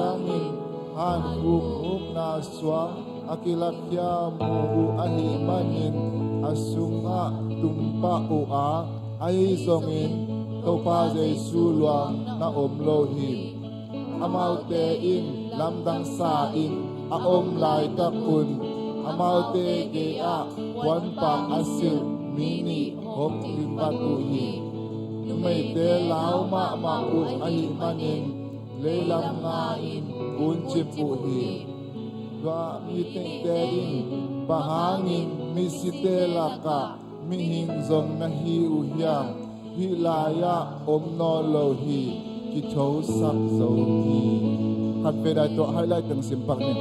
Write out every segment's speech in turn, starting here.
siangin han buk na swang akilakya mu ahimanin asunga tumpa ua ai zongin topa Jesu luang na omlohi amaute in lamdang sa in aom lai takun amaute ge a wan pang asil mini hom limbat uhi numay te lao ma u ahimanin leilam nga in unchip uhi wa miting terin bahangin misitela ka mihing zong na hi uhyang hilaya omno lohi kichou sak zo hi kat pedai to highlight ng simpak ni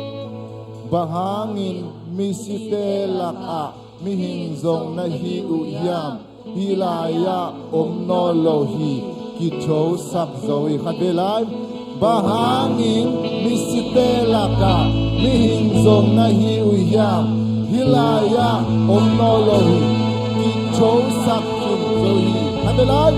bahangin misitela ka mihing zong na hi uhyang hilaya omno lohi kichou sak zo hi kat pedai bahangin misitela ka mihing zong na hi uhyang hilaya omno lohi kichou sak zo hi Adalan,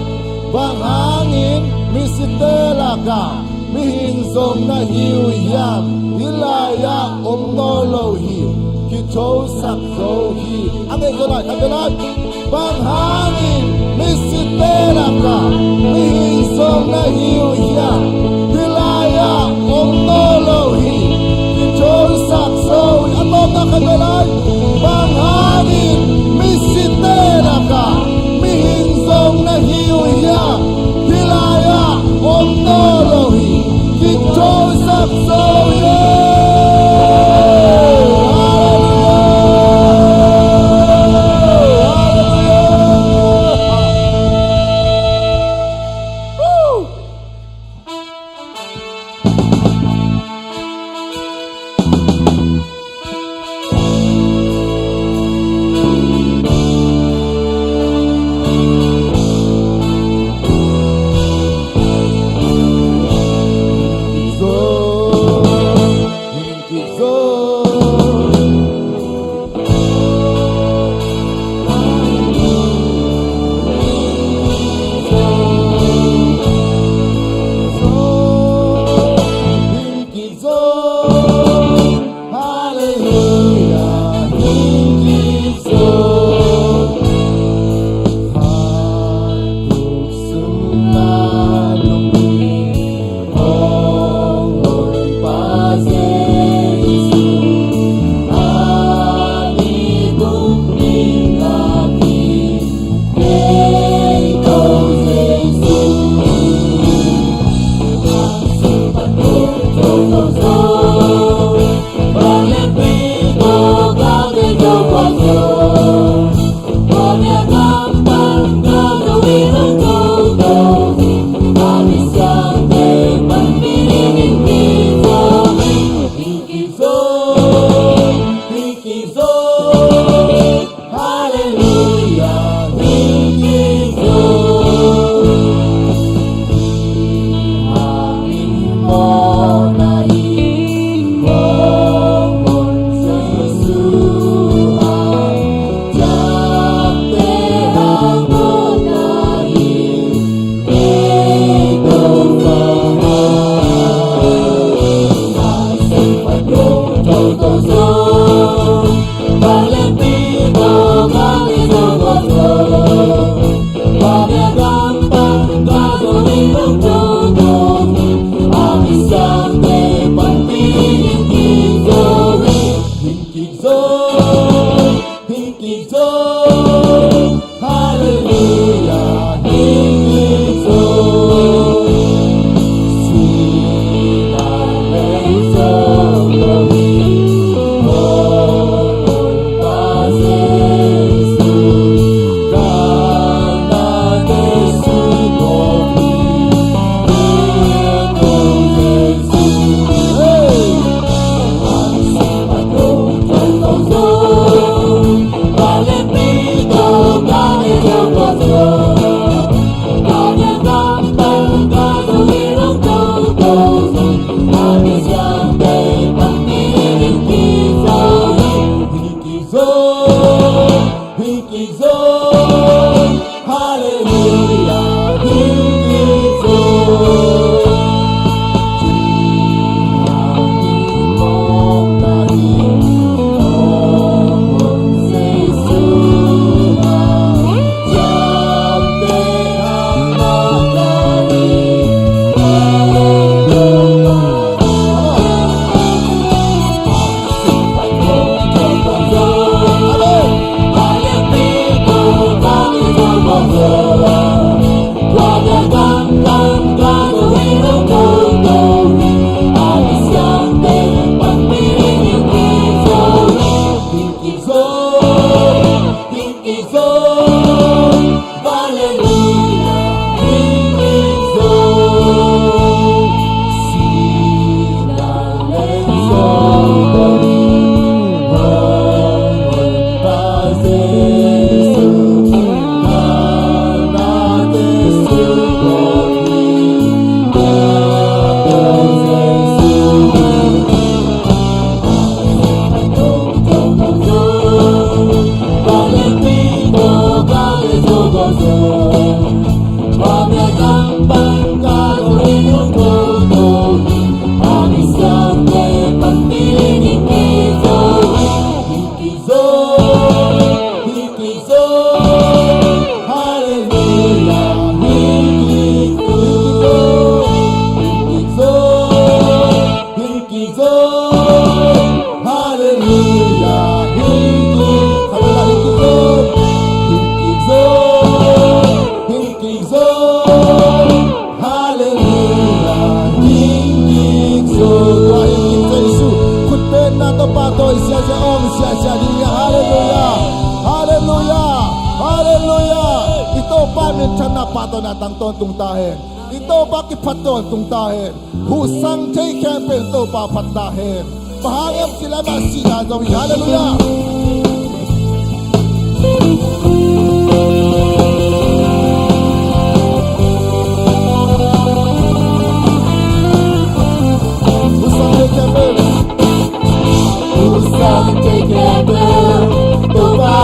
bahangin misitela ka mihing zong na hiuyam hilaya omnolohi kichou sak zo hi Adalan, bahangin misitela ka mihing zong na hiuyam hilaya omnolohi kichou sak zo hi Adalan, bahangin misitela ka mihing zong na hiuyam hilaya omnolohi kichou sak zo hi 谢我们谢谢你，哈利路亚，哈利路亚，哈利路亚。Ito pa minsan na pato na tangton tung tahin. Ito pa kipaton tung tahin. Husang tay camping to pa patahin. Pahangap sila masina gawin. Hallelujah. Husang tay camping. Husang tay camping to pa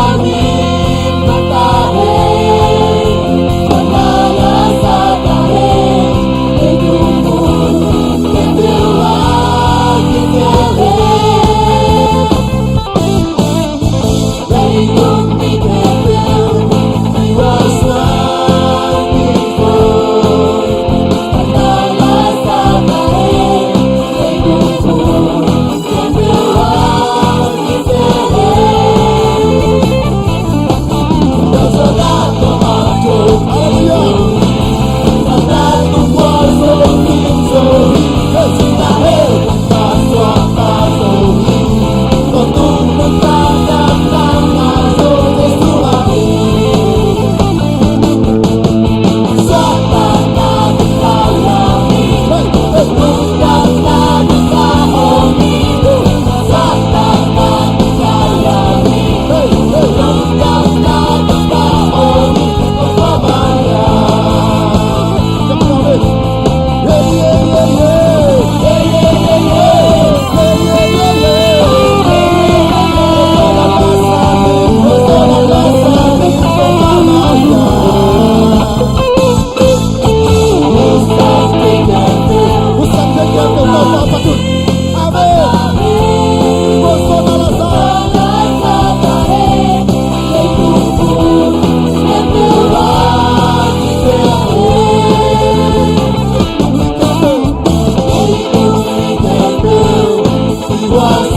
What's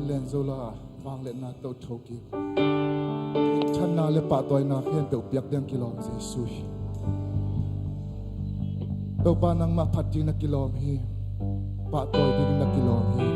len zola wang let na to thoki chan na le pa toy na khen pe piak dang kilom jesu to pa nang ma phati na kilom hi pa toy ding na kilom hi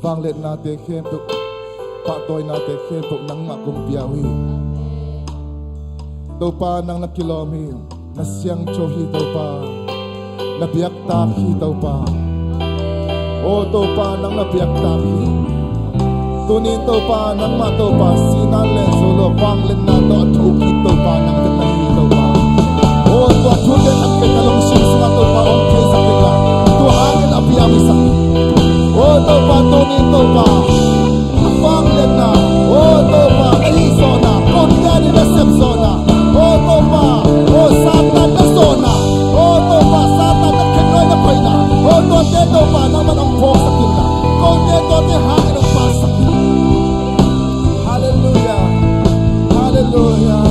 vang let na te khem tuk pa toy na te khem tuk nang ma kum piawi to pa nang na kilomi na siang cho hi to pa na biak ta hi to pa o to pa nang na biak ta hi tunin to pa nang ma to pa sinan le solo vang let na to thu ki to pa nang na hi to pa o to thu de nak ke kalong sim sa to pa on ke sa ke ka to hangin apiawi sa oh to pa tunin to pa vang let na oh to pa ai zona kon ga ni resep zona oh to pa oh satan na zona oh to pa satan na kenoi na paina oh to pa na man ang po sa kita kon te hangin ang pa sa kita hallelujah hallelujah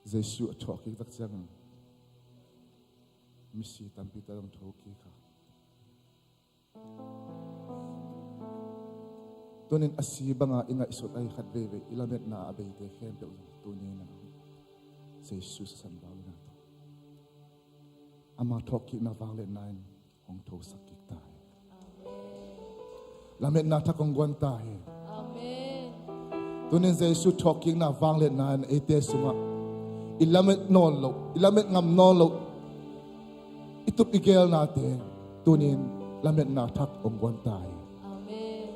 Giêsu thoki tak chang misi tampi tarong thoki kha tunin asibanga inga isot ay khatbebe ilamet na abeite khem pe tunina Giêsu sanbaw na to ama thoki na wangle nain hong tho sakik ta lamet na thakong gwan ta he amen tunin Giêsu thoki na wangle nain ete suma ilamet non lo ilamet ngam non lo itup igel natin tunin lamet na thak ongwan tayo amen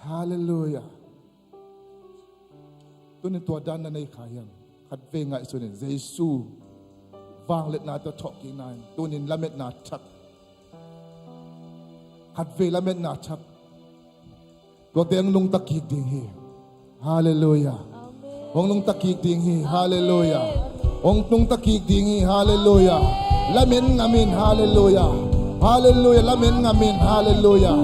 hallelujah tunin tua dan na nay kayang khatve nga isunin Giêsu wanglet na to thoki nan tunin lamet na thak khatve lamet na thakตัวเตียงลงตะกีดิงฮีฮาเลลูยาองลงตะกีดิงฮีฮาเลลูยาองลงตะกีดิงฮีฮาเลลูยาละเมนงามินฮาเลลูยาฮาเลลูยาละเมนงามินฮาเลลูยา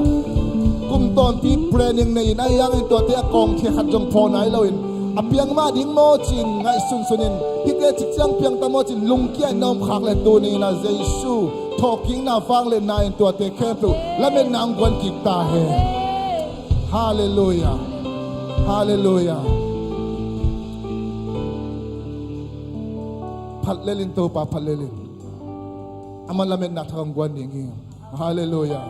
กุมตอนที่เพลงในนายยังตัวเตียกองที่ขัดจงพอนายเราอินอเปียงมาดิ้งโมจินไงสุนสุนินฮิตเกจิจังเปียงตะโมจินลุงเกียนน้อมขักเลยตัวนี้นะเยซูทอกิ้งน่าฟังเลยนายตัวเตียแค่ตัวละเมนนางกวนกิตาเฮHallelujah. Hallelujah. Patlelin to pa patlelin. Amalamen na thang gwan ningi. Hallelujah.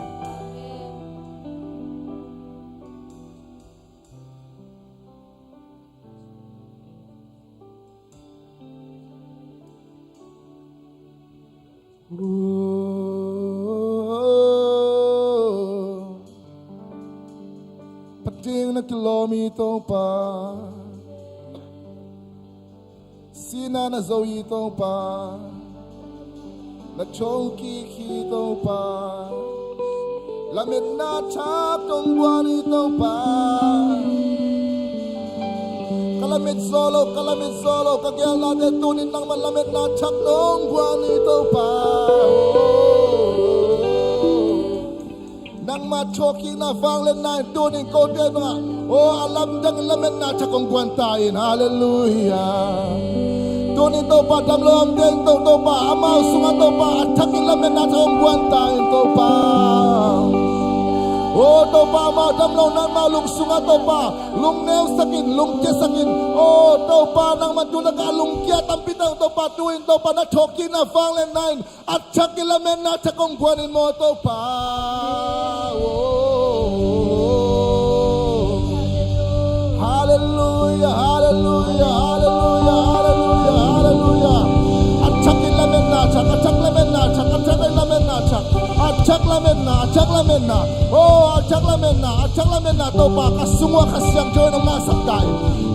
Pating na kilomito pa Sina na zoito pa Na chonki kito pa Lamit na chakong buwanito pa Kalamit solo Kagyan natin tunin ng malamit na chakong buwanito pa Nang machoking na vanglen na tuning ko din mga alam dang lamet na chakong buwantain hallelujah tunin to pa damlo am din to pa amaw sunga to pa at chaking lamet na chakong buwantain to pa to pa amaw damlo na malung sunga to pa lung new sakin lung ke sakin to pa nang matulag alung kiat ang pitang to pa tuin to pa na choking na vanglen na at chaking lamet na chakong buwanin mo to pa Hallelujah, hallelujah, hallelujah, hallelujah, hallelujah. Achak lamen na, achak lamen na, achak lamen na, achak lamen na, achak lamen na. Achak lamen na to pa kasungwa kasyang joy ng masakay.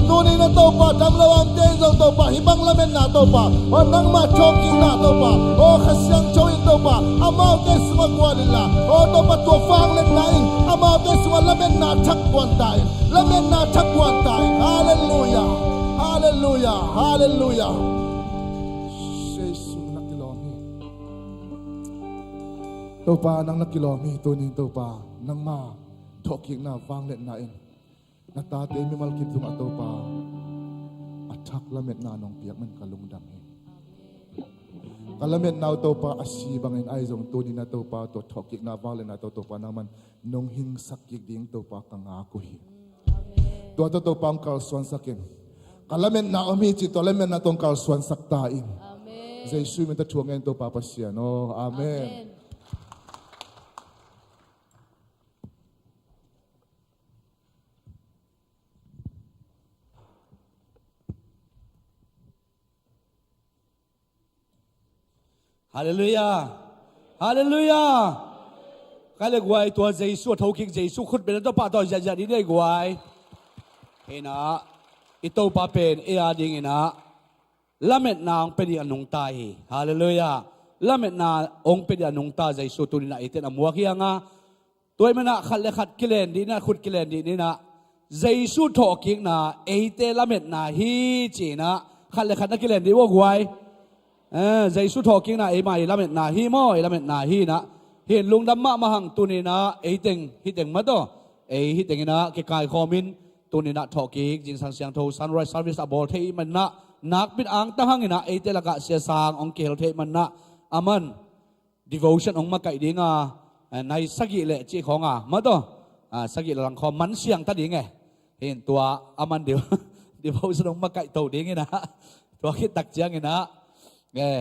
Tunay na to pa, damlawang days to pa, hibang lamen na to pa. Nang machoking na to pa. Kasyang joy to pa. Amaw kay sumagwa nila. To pa tuwafang lenain. Amaw kay sumalamen na, achak buwantain. Lamen na, achak buwantain. Hallelujah, hallelujah, hallelujah. Jesus nakilomi. To pa nang nakilomi, tuning to pa. Nang ma, talking na, vanglet na in. Natate mi malkit yung ato pa. Achak lamet na nong piyak man kalungdang in. Kalamet na ito pa asibangin ay zong tunin na ito pa to talking na vanglet na ito pa naman nung hingsakig ding ito pa kangakuhin. Ito ito pa ang kalsuan sakin. Kalamet na umichi to lamet na itong kalsuan saktain. Amen. Jesu minta chuangin ito pa siya. No? Amen. Hallelujah. Hallelujah. Kaya guay tuwa Jesu talking Jesu khut ben to pa to ja ni dai guay. Ina ito pa pen ia ding ina lamet nang pedi anong tai. Hallelujah. lamet na ong pe dia nung ta Jesu tu ni na iten amwa ki anga toy mana khat le khat kilen di na khut kilen di ni na Jesu tho ki na eite lamet na hi chi na khat le khat na kilen di wo gwai Jesu tho ki na e mai lamet na hi mo e lamet na hi na hiện lung đam ma mahang tu ni na eiteng hiteng ma to e hiteng na ke kai khomin tu ni na tho ki jin sang siang tho sunrise service abol thei man na nak bit ang ta hang ina eite laka sia sang ong kel thei man na aman devotion ong ma kai dinga nai sagi le chi khonga ma to sagi lang kho man siang ta ding e hiện tua aman điều devotion ong ma kai to ding ina tua khit tak chiang ina nghe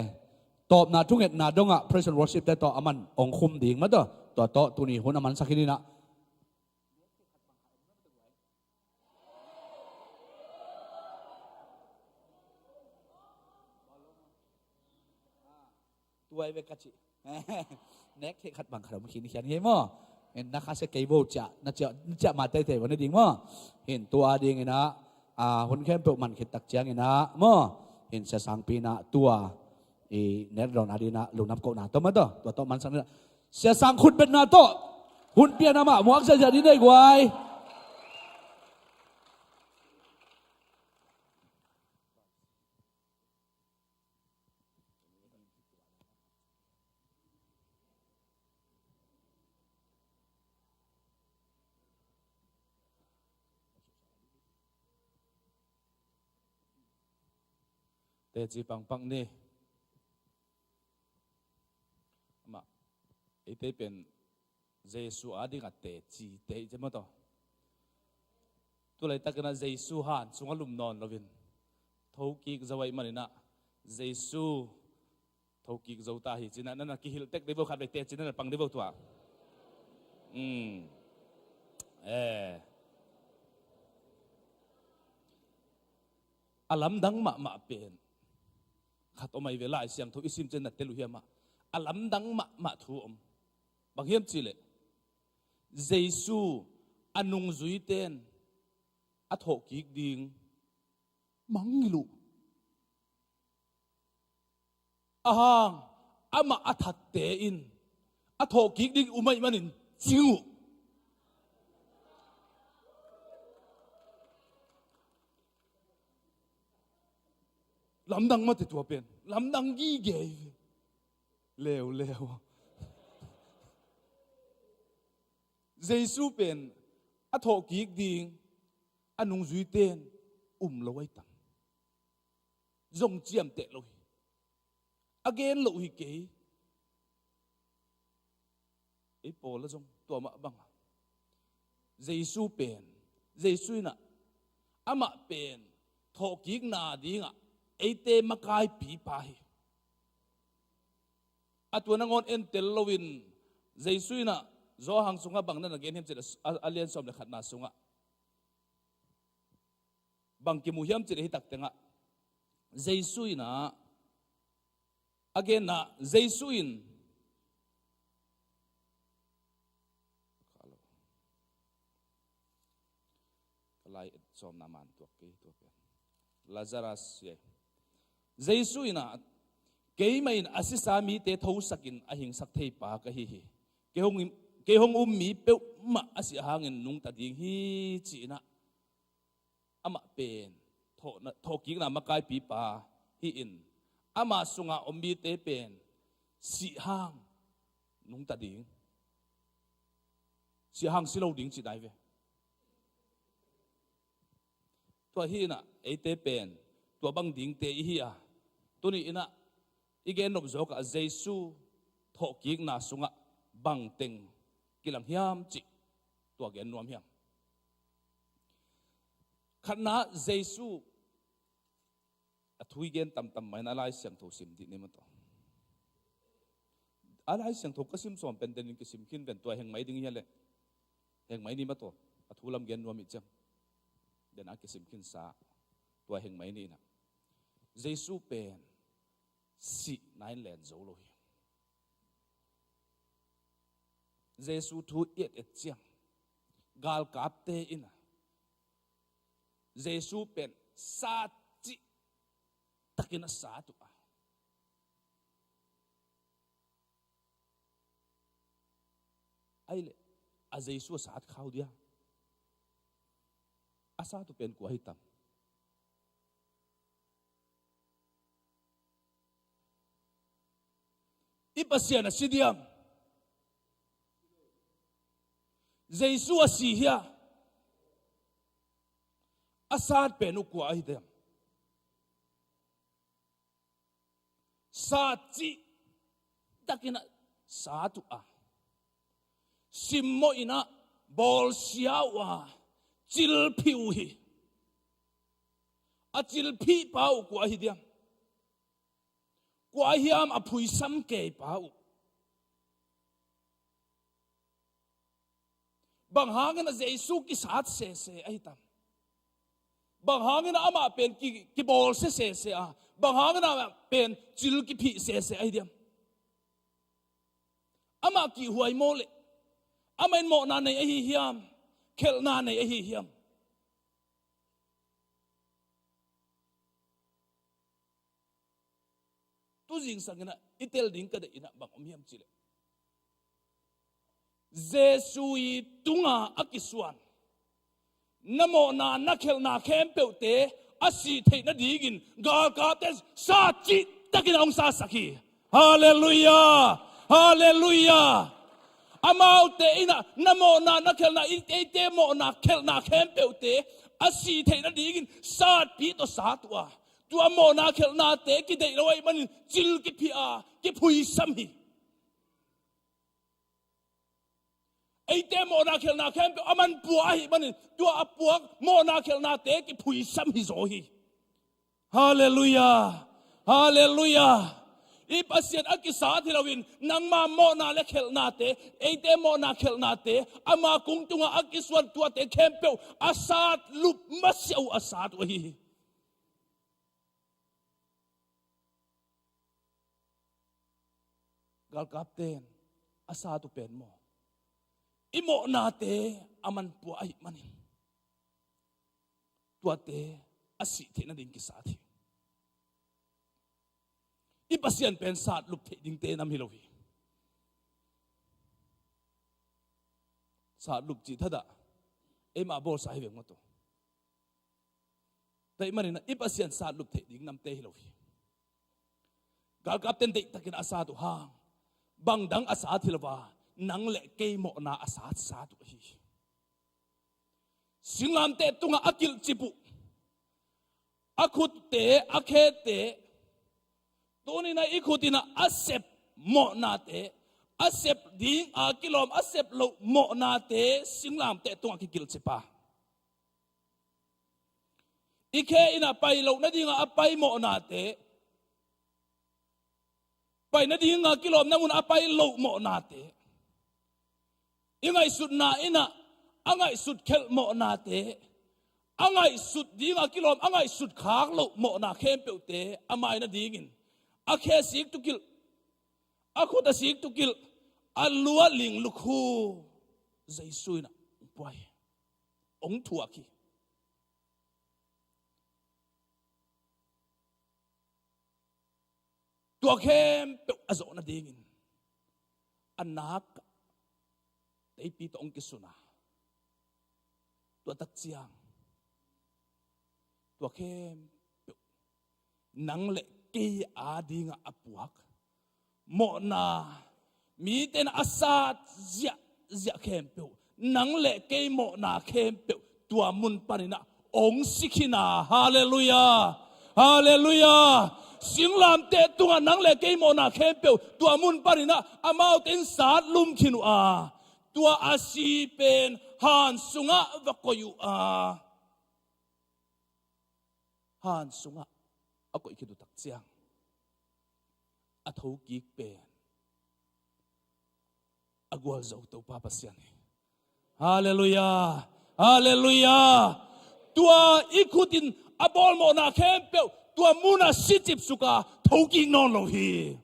ตอบนาทุ่งเอ็ดนาดงอ่ะ present worship แต่ต่ออามันองคุมดิ่งมาต่อต่อตัวนี้หุ่นอามันสักทีนี้นะตัวไอ้เวกัจิเน็กเทขัดบังขนมขีนี่เขียนเห็นมั้ยเห็นนักข่าวเสกโบจะน่าจะมาเตะวันนี้ดิ่งมั้ยเห็นตัวดิ่งไงนะหุ่นแค่เปิดมันเข็ดตักเจียงไงนะมั้ยเห็นเสียสังปีนะตัวเนรอนอาดีนะลุงนับโกนาตัวมาตัวมันสังนะเสียสังคุณเป็นนาโตหุ่นเปียนามาหมวกเสียดีได้กว่าแต่จีปังนี่มาไอ้เต้เป็นเยซูอาดิกัดเตจีเตใช่ไหมต่อตัวเลยตะกันนะเยซูฮันสงลุมนอนเราวินทาวกิกจะไว้มันนะเยซูทาวกิกจะตาหิจินะนั่นนะกิฮิลเต็กเดบิวขัดไปเตจินั่นปังเดบิวตัวอาลัมดังมาเป็นขัดออกมาเวลาเสียงทุกอิสิมเจนนัดเตลุเฮียมาอาลัมดังมาทูอมบางเฮียมจิเลเยซูอนุงจุยเตนอัฐกิกดิงมังกิลูอาหังอามาอัฐเตอินอัฐกิกดิงอุมัยมันินจิวลำดังมาติดตัวเป็นลำดังยี่เกยเลวเยซูเป็นอัฐกิกดิงอันุงจุยเตนละไว้ตังจงเจียมเตะเลยอเกนเลยเกยไอ้โปละจงตัวมาบังเยซูเป็นเยซูน่ะอามาเป็นถกิกนาดิงอ่ะไอเตมกายปีไปอัตัวนงอนเอ็นเตลวินเจสุยนะจอหังสุงะบังนั่นนะเกณฑ์เห็นเจดอาเลียนสมเลขัดนาสุงะบังกิมุฮิมเจดฮิตักเตงะเจสุยนะอเกนนะเจสุยนไล่สมนามันตัวกี้ตัวเป็นลาซารัสเยเจสุยนะเกย์ไม่อาศิสามีเตทาวสักินอหิงสักเทปากะฮิเกฮงมีเปวมาอาศิหางินนุงตัดยิงฮิจีนะอามาเป็นทอกิกนะมากายปีปาฮิอินอามาสุงะมีเตเป็นสีหางนุงตัดยิงสีหางสิเราดิ่งจีได้เวตัวฮีน่ะไอเตเป็นตัวบังดิ่งเตอีฮีอ่ะตัวนี้นะอีเกนนบจอกเจซูทอกิกนาสุงะบังเต็งกิลังยามจิตัวเกนนวมยามขณะเจซูทุยเกนตำไม่น่าไล่เสียงถูกสิมดีนี่มันต่ออะไรเสียงถูกก็สิมส่วนเป็นเดนินก็สิมขึ้นเป็นตัวแห่งไม้ดิ้งยันเลยแห่งไม้นี่มาตัวทุลำเกนนวมอีกจังเดนักก็สิมขึ้นสาตัวแห่งไม้นี่นะเจซูเป็นสินายแลนโจโลยเยซูทูเอ็ดเจียงกาลกับเตอินะเยซูเป็นซาจิตะกินสาตุอะ ai le a Giêsu sát khao dia asa tu pen ko hitam ipasian asidiam Giêsu asihia asat penu ko hitam Sati takina satu simmo ina bol siawa cilpiu hi a cilpi pau ko hi diam ko hiam a phui sam ke pau bang hangena Giêsu ki sat se ai tam bang hangena ama pen ki bol se a bang hangena pen cil ki phi se ai diam ama ki huai mole ama in mo na nei hi hiam khel na nei hi hiam tu jing sangena itel ding ka de ina bang om hiam chile Jesui tunga akisuan namo na khel na khem peute asi the na digin gal ka te sa chi takin ong sa sakhi hallelujah hallelujah amau te ina namo na khel na te mo na khel na khem peute asi the na digin sa pi to sa tua tua mo na khel na te ki dei loi man chil ki phi a ki phui sam hi ai te mo na khel na khem pe aman bua hi man tua apuak mo na khel na te ki phui sam hi zo hi hallelujah hallelujah ipasian akisa thilawin nangma mo na le khel na te ai te mo na khel na te ama kung tunga akiswan tua te khem pe asat lup masau asat wa hi gal kapten asatu pen mo imo na te aman pu ai manin tua te asi the na ding ki sa thi ipasian pen sat lup the ding te nam hilohi sat lup chi thada ema bol sai ve ngoto tai manin ipasian sat lup the ding nam te hilohi gal kapten te takin asatu hang bang dang asa thilwa nang le ke mo na asa sa tu hi singlam te tunga akil chipu akut te akhe te toni na ikutina asep mo na te asep ding a kilom asep lo mo na te singlam te tunga ki kil chipa ikhe ina pai lo na dinga apai mo na te pai na dinga kilom namun apai lo mo na te ingai sud na ina angai sud khel mo na te angai sud dinga kilom angai sud khak lo mo na khem pe te amai na dingin akhe sik tu kil akhuta sik tu kil alua ling lukhu jaisuina pai ong thuaki tua khem pe azo na dingin anak tei pi to ong kisuna tua tak chiang tua khem nang le ke adinga apuak mo na mi ten asat zia khem pe nang le ke mo na khem pe tua mun panina ong sikhina hallelujah hallelujah singlam te tunga nang le ke mo na khem pe tua mun panina amau ten sat lum khinu a tua asi pen han sunga vakoyu a han sunga ako ikidu tak chiang athau ki pen agwal zau to papa sian hallelujah hallelujah tua ikutin abol mo na kempe tua muna sitip suka thoki non lo hi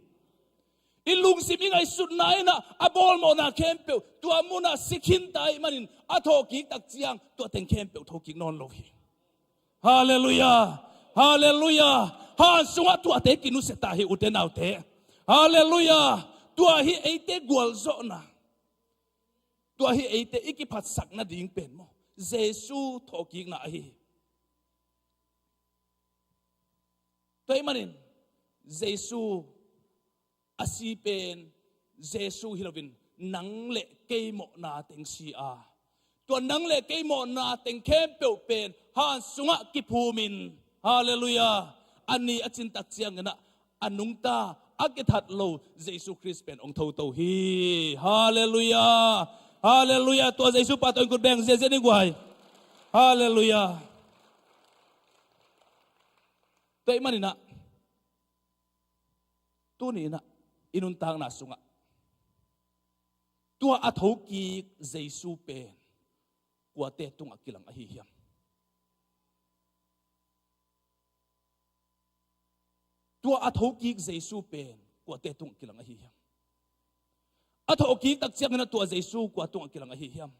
ilung simingai sut naina abol mo na kempe tua muna sikhin tai manin athoki tak chiang tua teng kempe thoki non lo hi hallelujah hallelujah han sunga tua te kinu seta hi uten autte hallelujah tua hi eite gwal zo na ตัวฮีเอเตอีกิพัดสักนาดิ่งเป็นโมเยซูทอกิกนาฮีตัวมันนี่เยซูอาศัยเป็นเยซูฮิโลวินนังเละเกยโมนาเต็งซีอาตัวนังเละเกยโมนาเต็งเข้มเปลวเป็นฮันสุงะกิภูมินฮาเลลูยาอันนี้อาจินตักเสียงนะอันนุงตาอักทัดโลเยซูคริสต์เป็นองค์เท่าโตฮีฮาเลลูยาฮาเลลูยาตัวเยซูปาตัวกุดแบงเสียนี่กว่าฮาเลลูยาตัวมันนี่นะตัวนี้นะอินุนตางนาสุงะตัวอัฐกีเยซูเป็นกว่าเตตุงอักกิลังอหิยมตัวอัฐกีเยซูเป็นกว่าเตตุงอักกิลังอหิยมอัฐกีตักเสียงนะตัวเยซูกว่าตุงอักกิลังอหิยม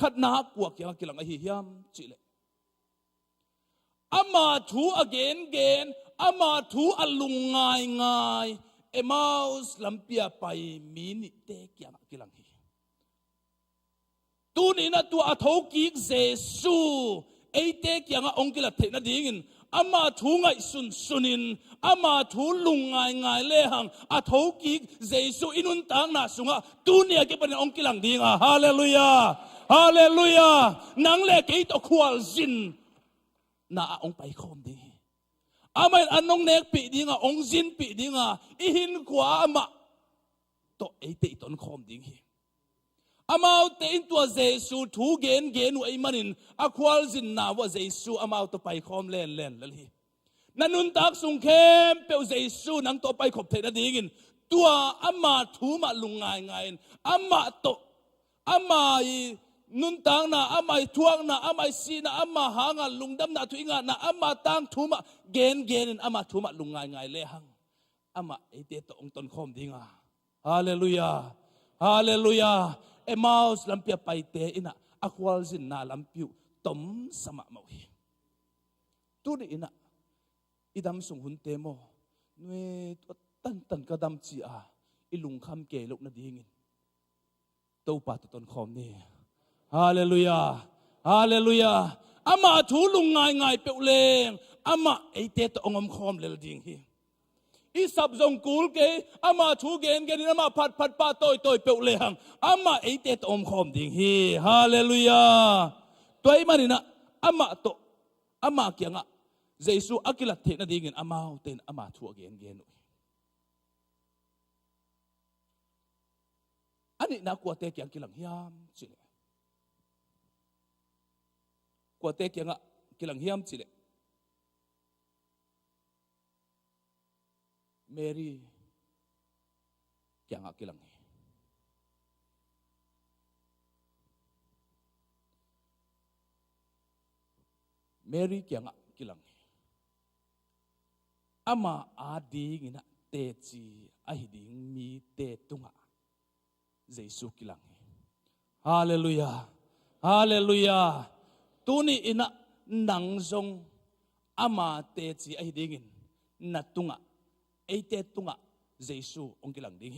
ขัดนักกว่าเกี่ยงอักกิลังอหิยมจิเลอามาทูอเกนเกนอามาทูอลุงง่ายง่ายเอมาส์ลำเปียไปมินิเตกียงกิลังฮีตัวนี้นะตัวอัฐกิกเยซูเอเตกียงองกิลัดเทนดิ่งอามาทูง่ายสุนินอามาทูลุงง่ายง่ายเลหังอัฐกิกเยซูอินุนตังนาสุงะตัวนี้ก็เป็นองกิลังดิ่งฮาเลลูยาฮาเลลูยานังเลกิตอควอลจินน่าองไปคอมดีอามันอันน้องเนกปีดีงาองจินปีดีงาอิหินกว่าอามาตัวไอเตตอนคอมดีอามาเอาเตอินตัวเยซูทูเกนเกนไอมันอินอควอลจินนาว่าเยซูอามาเอาตัวไปคอมเล่นเลยนันนุนตักสุงเข้มเปียวเยซูนังตัวไปขบเทนดีกินตัวอามาทูมาลุงง่ายอามาตัวอามานุนตังนะอามาทวงนะอามาซีนะอามาหางาลุงดำนะทุยงานะอามาตังทุมาเกนอามาทุมาลุงง่ายเลยหังอามาไอเตตองตนคอมดีงาฮาเลลูยาฮาเลลูยาเอมาส์ลำเปียไปเตอินะอควอลจินนาลำปิวตมสมะมาวีตัวนี้นะอิดำส่งหุ่นเตโมเนตัวตันกระดำจีอาอิลุงคำเกลุกนาดีงินตัวปัตตนคอมนี่ฮาเลลูยาฮาเลลูยาอามาทูลุงง่ายเปลวเลงอามาไอเตตองอมคอมเลลดิงฮีอีสับจงกูลเกอามาทูเกนนี่อามาพัดป้าโตยเปลวเลงอามาไอเตตอมคอมดิงฮีฮาเลลูยาตัวไอ้มันนี่นะอามาโตอามาเกียงอ่ะเยซูอักกิลัดเทนดิงินอามาเตนอามาทูเกนอันนี้นักกว่าเตเกียงกิลังยามจิเลกว่าเตเกียงอ่ะกิลังเฮียมจิเลเมรี่เกียงอ่ะกิลังเมรี่เกียงอ่ะกิลังอามาอาดีงินะเตจีอาหิดิงมีเตตุงอ่ะเยซูกิลังฮาเลลูยาฮาเลลูยาตัวนี้อินะนังจงอามาเตจีไอดิ่งนัดตุงะไอเตตุงะเยซูองกิลังดิ่ง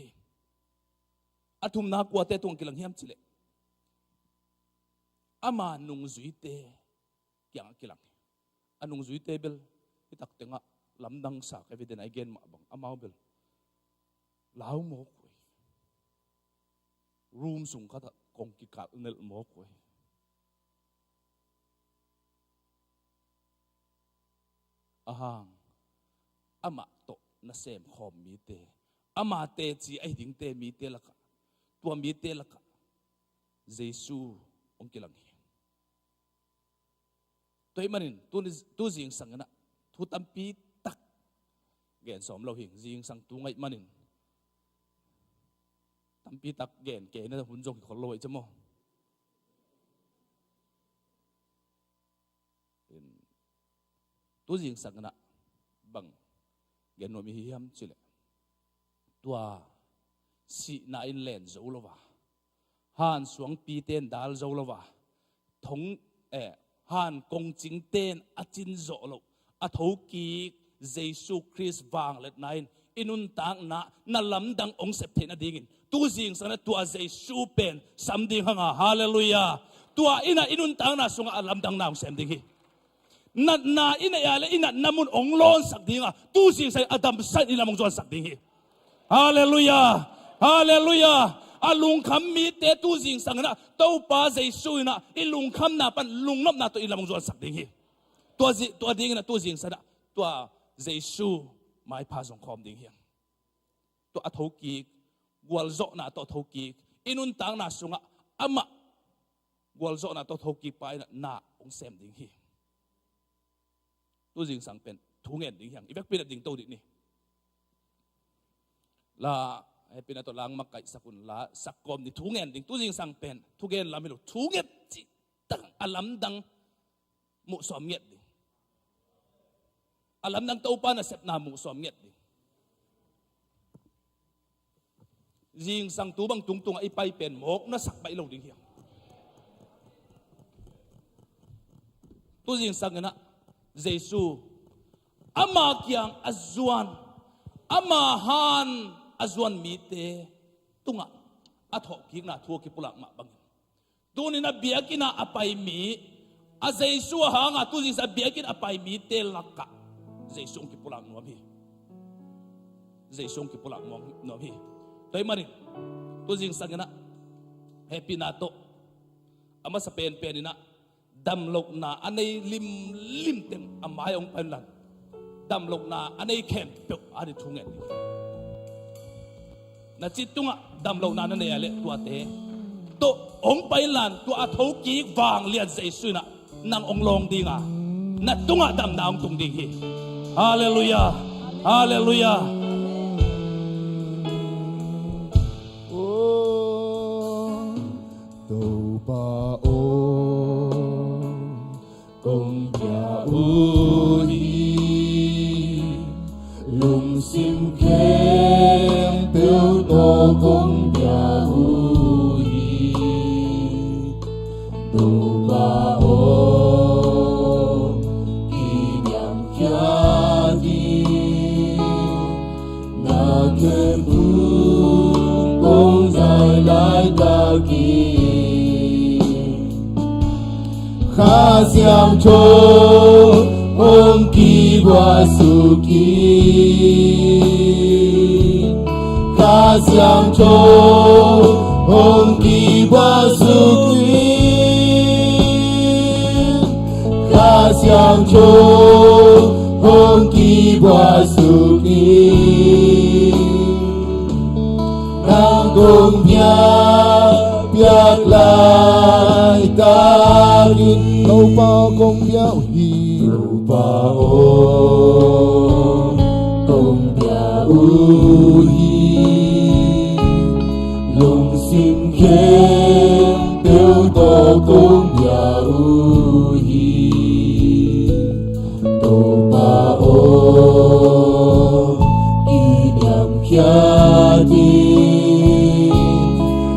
อาทุมนักว่าเตตุงกิลังเฮียมจิเลอามานุงจุยเตกียงกิลังอานุงจุยเตเบลที่ตักเตงะลำดังสักเอวิเดนไอเกนมาบังอามาเบลลาวโมกวยรูมสุงขัดกงกิกาเนลโมกวยอาหังอามาโตนัสเซมคอมมีเตอามาเตจีไอดิ่งเตมีเตละกะตัวมีเตละกะเยซูองกิลังตัวมันนี่ตัวจิงสังนะทุตัมปีตักเกณฑ์สมเราหิงจิงสังตัวไงมันนี่ตัมปีตักเกณฑ์นะหุ่นจงคนรวยจะมั้งตัวจิงสังนะบังเกณฑ์โนมีฮิมจิเลตัวสีน่าอินเลนโจลวะฮันสวงปีเตนดาลโจลวะทงฮันกงจิงเตนอาจินโจลอาทูกีเยซูคริสต์วางเล็ดนาย inun tang na lamdang ong sep the na dingin tu jing sana tua Jesu pen samding hanga hallelujah tua ina inun tang na sunga lamdang na ong sem ding hi na ina yale ina namun ong lon sak dinga tu jing sa adam san ina mong zon sak ding hi hallelujah hallelujah alung kham mi te tu jing sang na to pa Jesu na ilung kham na pan lung nop na to ila mong zon sak ding hi tua ding na tu jing sana tua Jesu mai pa jong khom ding hiang to athoki gwal zo na to thoki inun tang na sunga ama gwal zo na to thoki pa na ong sem ding hi tu jing sang pen thungen ding hiang ibek pin ding to dik ni la ai pin to lang makai sakun la sakom ni thungen ding tu jing sang pen thugen lamilu thunget chi tang alam dang mu som yet ding alam dang to pa na sep na mu som yet ding jing sang tu bang tung tung ai pai pen mok na sak bai lo ding hiang tu jing sang na Jesu ama kyang azuan ama han azuan mi te tunga atho ki na thu ki pulak ma bang tu ni na biakina apai mi a Jesu ha nga tu jing sa biakin apai mi te lakka Jesu ki pulak no bi Jesu ki pulak no bi toy mari tu jing sang na happy na to ama sa pen pen na dam lok na anay lim tem amayong panlan dam lok na anay kem pe ari thungen na chitunga dam lok na nanay ale tuate to ong pailan to atho ki wang lian Jesu na nang ong long dinga na tunga dam na ong tung ding hi hallelujah hallelujah Công nhà ui lùng sim khen tiêu tô công nhà ui tu ba ô kỷ niệm kia đi na kê bu công dài lại ta kỳ khá xiang cho ông kỳ qua su kỳ khá xiang cho ông kỳ qua su kỳ khá xiang cho ông kỳ qua su kỳ đang cùng nhau biết lại ta nhìn đâu bao công béo hi đâu bao công béo hi lùng sim khen tiêu tô công béo hi đâu bao kỷ niệm kia đi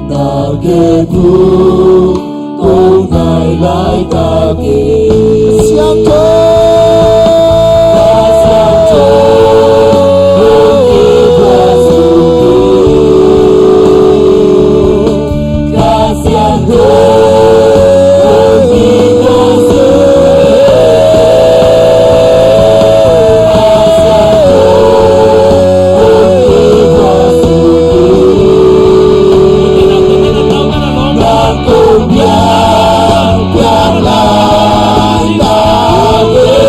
ta kê thu công ngài lại ta kê xiang cho ông kê qua su kê ca xiang cho ông kê qua su Hãy subscribe cho kênh Ghiền Mì Gõ để không bỏ lỡ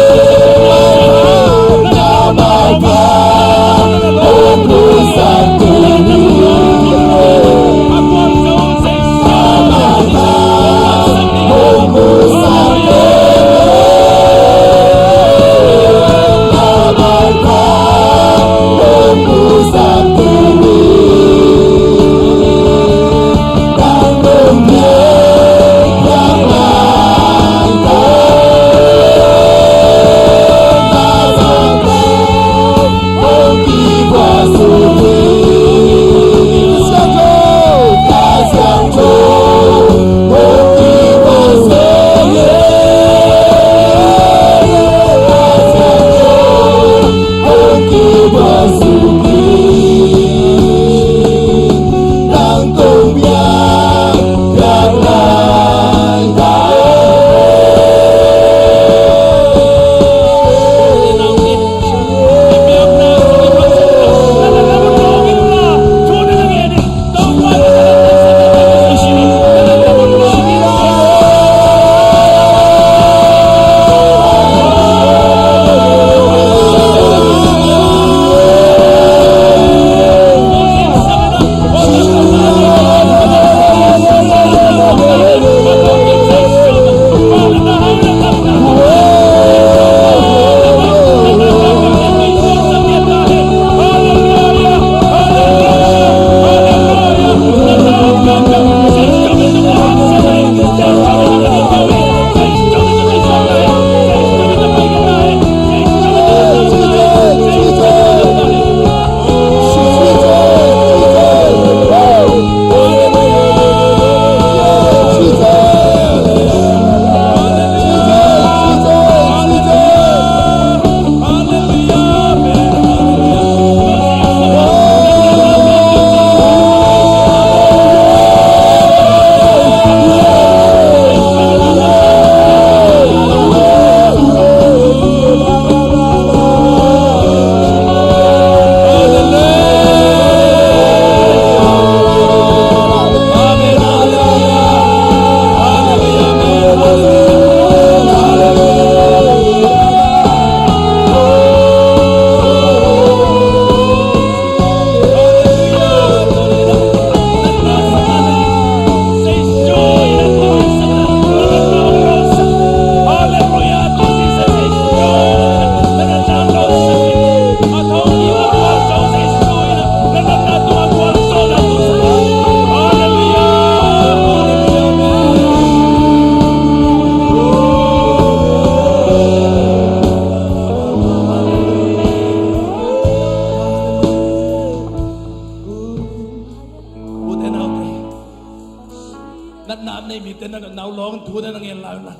นัดน้ำในมีเต้นนัดหนาวร้องทูนั่นเงินลาวนั่น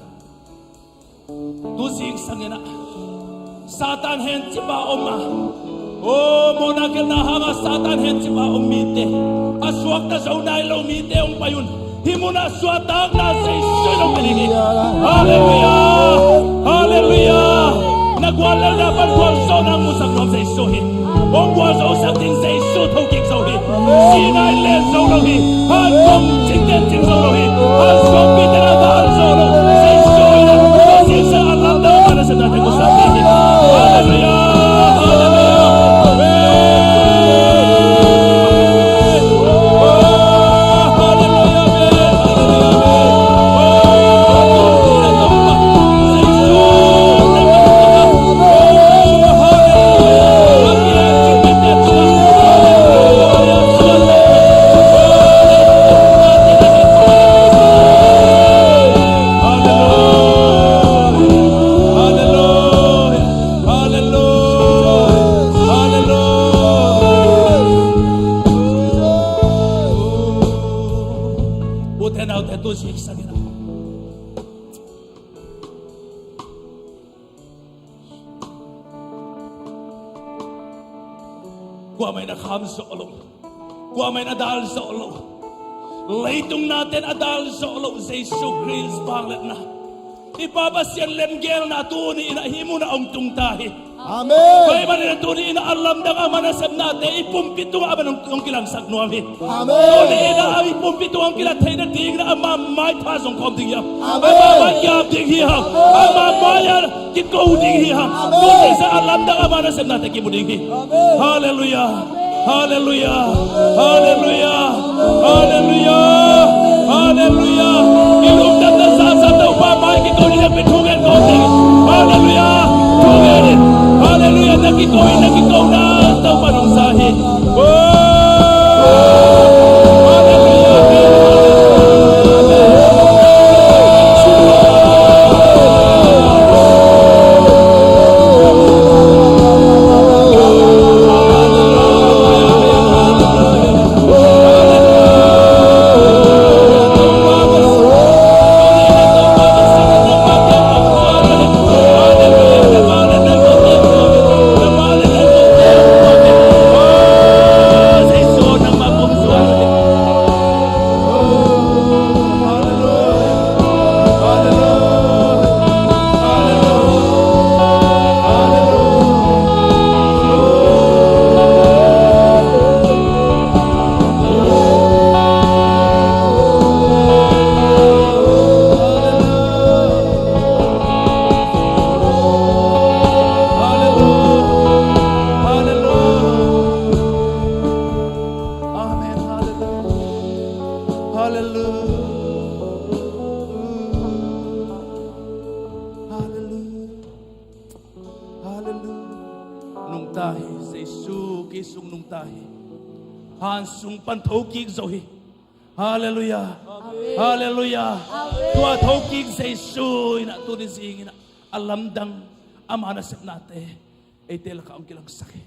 ตูสิงสังเงินซาตานเห็นจิบะอมมาโอ้โมนาเกลนาฮามาซาตานเห็นจิบะอมมีเตอาสวกตาเจ้านายเรามีเตอมไปยุนฮิมุนาสวดตักนาเซช่วยเราไปดีฮาเลลูยาฮาเลลูยานักวันละนับวันความโซนังมุสักเราเซช่วยองค์ว่าเราสักทิ้งเซช่วยทุกข์เราหิสีนายเล่เราเราหิฮันคงจิงเด่นจิงเราเราหิฮันสวดพิจารณาเราเราเซช่วยเราเสียสละลำดามาเสด็จกุศลหิฮาเลลูยาฮาเลลูยาGua may nakam sa ulo. Gua may nadal sa ulo. Laytong natin adal sa ulo sa Isu Christ panglat na. Ipapasyan lemgel na tuni inahimo na ang tungtahi. Amen. Kaya man na tuni inaalam ng ama nasab natin ipumpito ang ama ng kilang sakno amin. Amen. Tuni ina ipumpito ang kilatay na ting na ama may pasong komting yam. Amen. Ama yam ting hihang. Ama mayan kiko ding hihang. Tuni sa alam ng ama nasab natin kimuding hi. Hallelujah. Hallelujah. Hallelujah. Hallelujah. Hallelujah. Ilumdan na sa daw pa may kiko nilang pitungan komting. Hallelujah. Tunganin. Hallelujah. Nakikaw na daw pa nung sahin. Hansung pantokig zohi. Hallelujah. Hallelujah. Tua tokig sa Isu ina tunising ina alamdang ama nasib nate ay tela ka ang kilang sakit.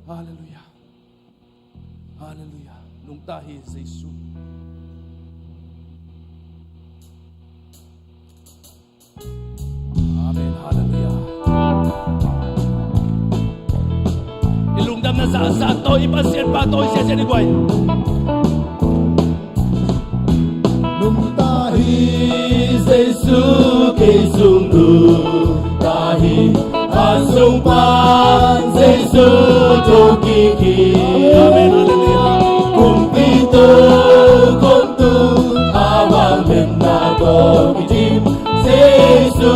Hallelujah. Hallelujah. Nung tahi sa Isu. Amen. Hallelujah. Ilungdam na sa ato, ipasyan pa ito, siya ni Guay. Nung tahi sa Isu kay sunggu tahi asung pan sa Isu tokiki. Amen. Hallelujah. Kumpito kontu awang lemnato kitim sa Isu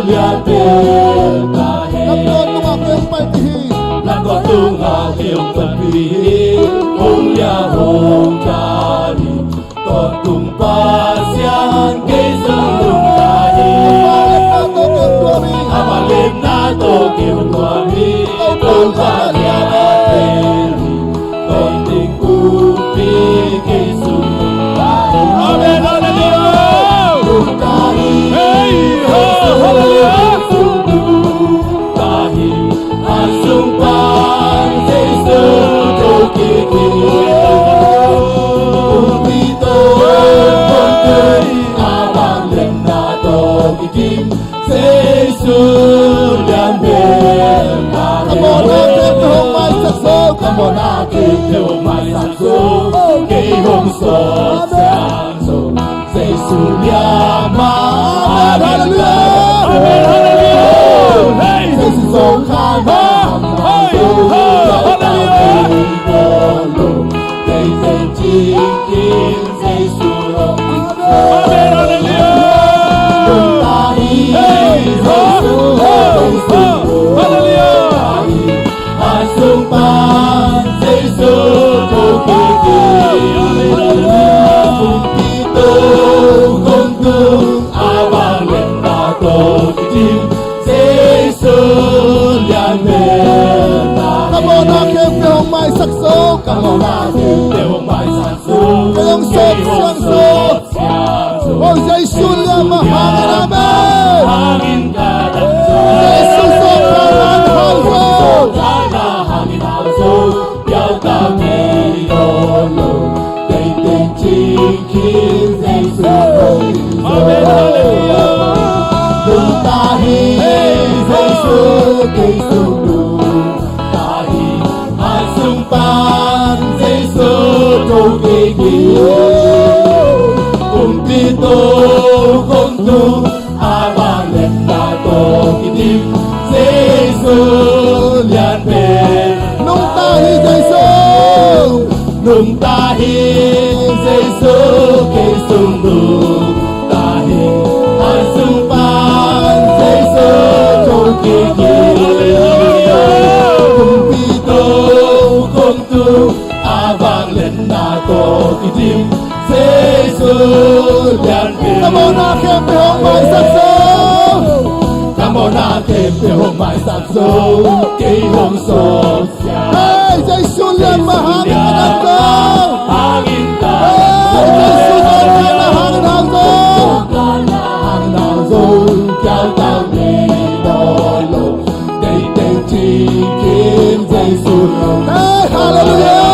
liatel tahi. nagtutong aking pagtihi. Nagtutong aking pagpihi kung yahong kari Totong pasyan kay sundong tahi. Amalim na to kiwari kung kanya ateri konting kupi kay sundong tahi. Amen. Hallelujah. Kung tahi Hey, hallelujah. sundong tahi asung pan kay sundong kiki. Kumpito theo mai sáng số cây hồng sốt sáng số dây su lia ma Hallelujah. Jesus song khan hallelujah dây dây chi kim dây su chúng ta đi dây su hai sông ban dây su cho kỳ kỳ cùng đi tô không tung ai bằng lên ta tô tim dây su liên mê ta Come on, I can't feel my success. Come on, I can feel my success. Kayong sốt sang sốt. Oh, Jesus, mahangin namin. Hangin ka Jesus, sobrang hangin. Sana hangin hangso. Yaw ka milolo. Day day chikin day suno. Amen, hallelujah. Yung tahi day su kay suno. Tahi ay sumpan day su cùng đi tô không tu abang lên ta tô kitim Giêsu liên bên Nung tahi, Jesus. nung tahi Giêsu kay sunduk tahi ang sumpan Giêsu trong kiki cùng đi tô không tu abang lên ta tô kitim Giêsu liên bên Come on, I can't feel my success. Come on, I came to hold my success. Kay hong sốt sáng. Hey, Jesus, yan mahangin ka na. Hangin ka. Hey, Jesus, yan mahangin hangin. Hangin ang zon. Kéo tao đi đolo. Day day chikin dây sun. Hey, hallelujah.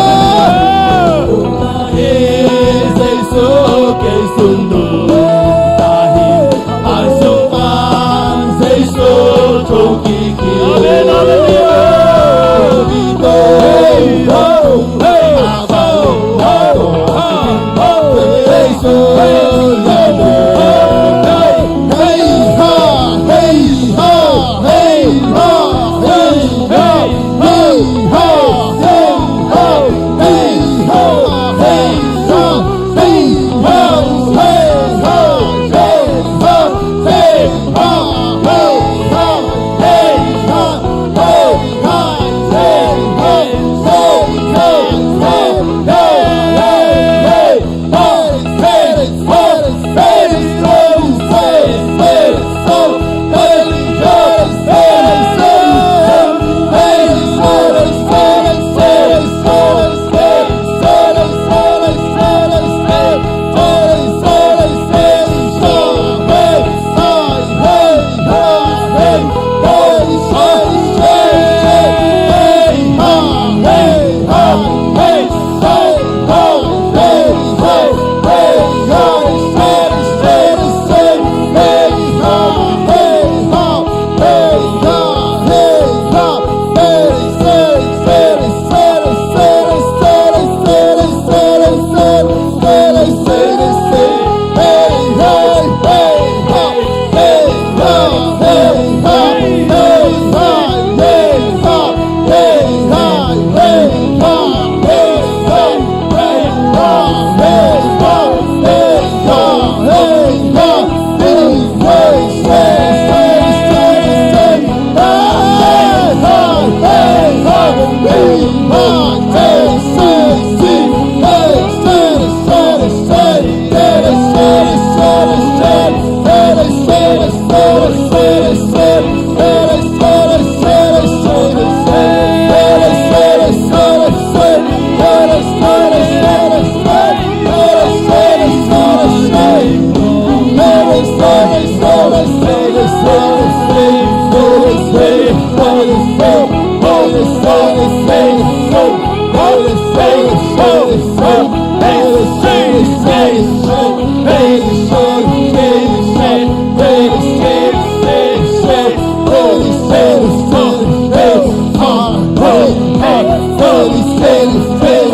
Dây su kay sundu. Dahil ang sumpan dây su trong kiki. Amen, hallelujah. Dito, hey, hey, Holy Spirit,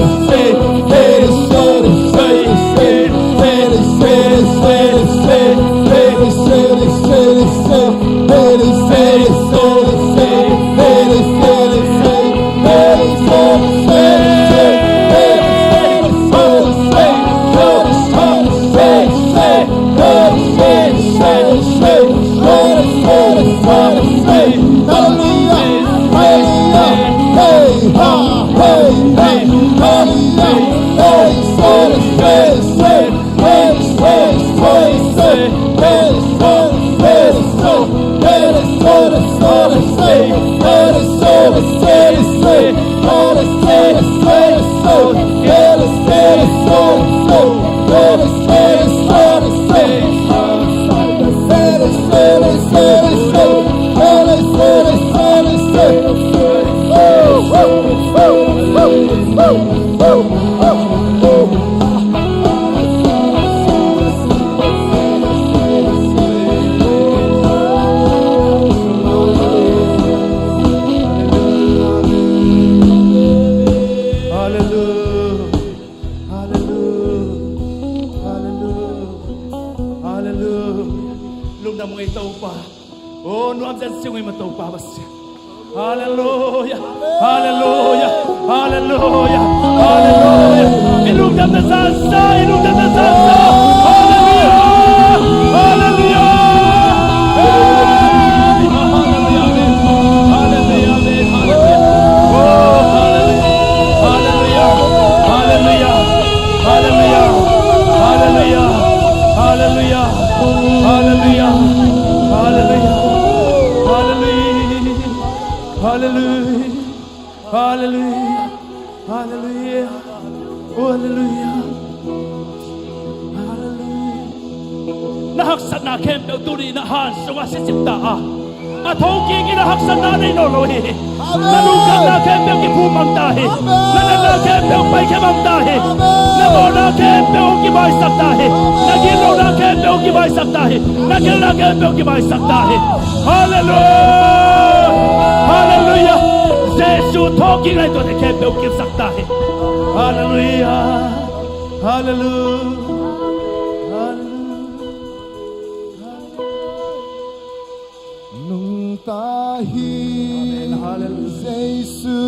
Lung na mga itaw pa. Oh, nuam dyan siya ngayon mataw pa ba siya. Hallelujah! Hallelujah! Hallelujah! Hallelujah! Ilugdan na sasa! Ilugdan na sasa! Hallelujah! Hallelujah! Hallelujah! Oh, hallelujah! Hallelujah! Hallelujah! Hallelujah! Hallelujah! Hallelujah! Hallelujah! Hallelujah! Hallelujah! Hallelujah! Hallelujah! Hallelujah! Nahaksan na kempe turi na han sa wasisipta at hongking inahaksan na na inolohi. Nalukan na kempe kipumang tahi. Nanana kempe pay kemang tahi. Namona kempe kibay saktahi. Nagilo na kempe kibay saktahi. Nagilo na kempe kibay saktahi. Hallelujah! Hallelujah! Jesus talking right to the kempe kibay saktahi. Hallelujah! Hallelujah! Nung tahi Giêsu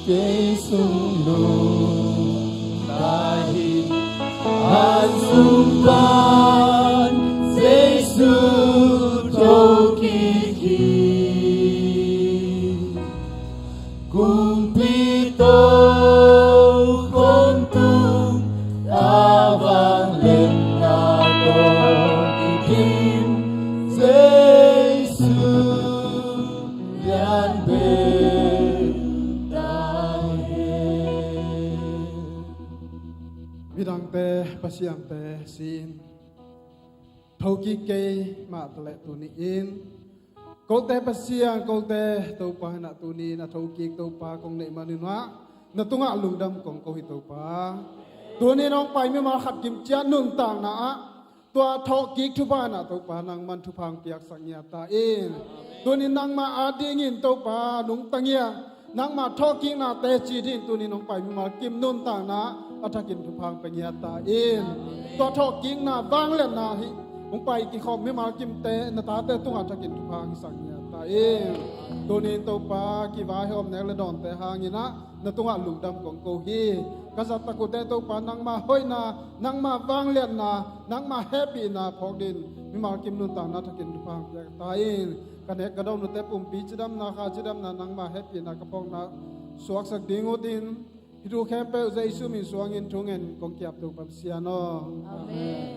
Giêsu nung tahi an sumpan Giêsu tokiki kumpito kontum abang lenado ikim Giêsu yan Bidang te pasiang te sin thoki ke ma tele tuni in ko te pasiang ko te to pa na tuni na thoki to pa kong nei manina na tunga lungdam kong ko hito pa tuni nong pai mi ma khat kim chia nun tang na tua thoki thu pa na to pa nang man thu phang piak sangya ta in tuni nang ma ading in to pa nung tangya nang ma thoki na te chi din tuni nong pai mi ma kim nun tang na atakin tu phang penyata in to thoking na bang le na hi ung pai ki khom me ma kim te na ta te tung atakin tu phang sangnyata in to ni to pa ki va hom ne le don te hangina na tunga lungdam kong ko hi kasat ta ko te to pa nang ma hoi na nang ma bang le na nang ma happy na phok din mi ma kim nun ta na takin tu phang ta in kanek ka dong no te pum pi chidam na kha chidam na nang ma happy na kapong na suak sak dingutin Hidu kempe Giêsu min suangin tungen kong kiap tu pamsiano. Amen.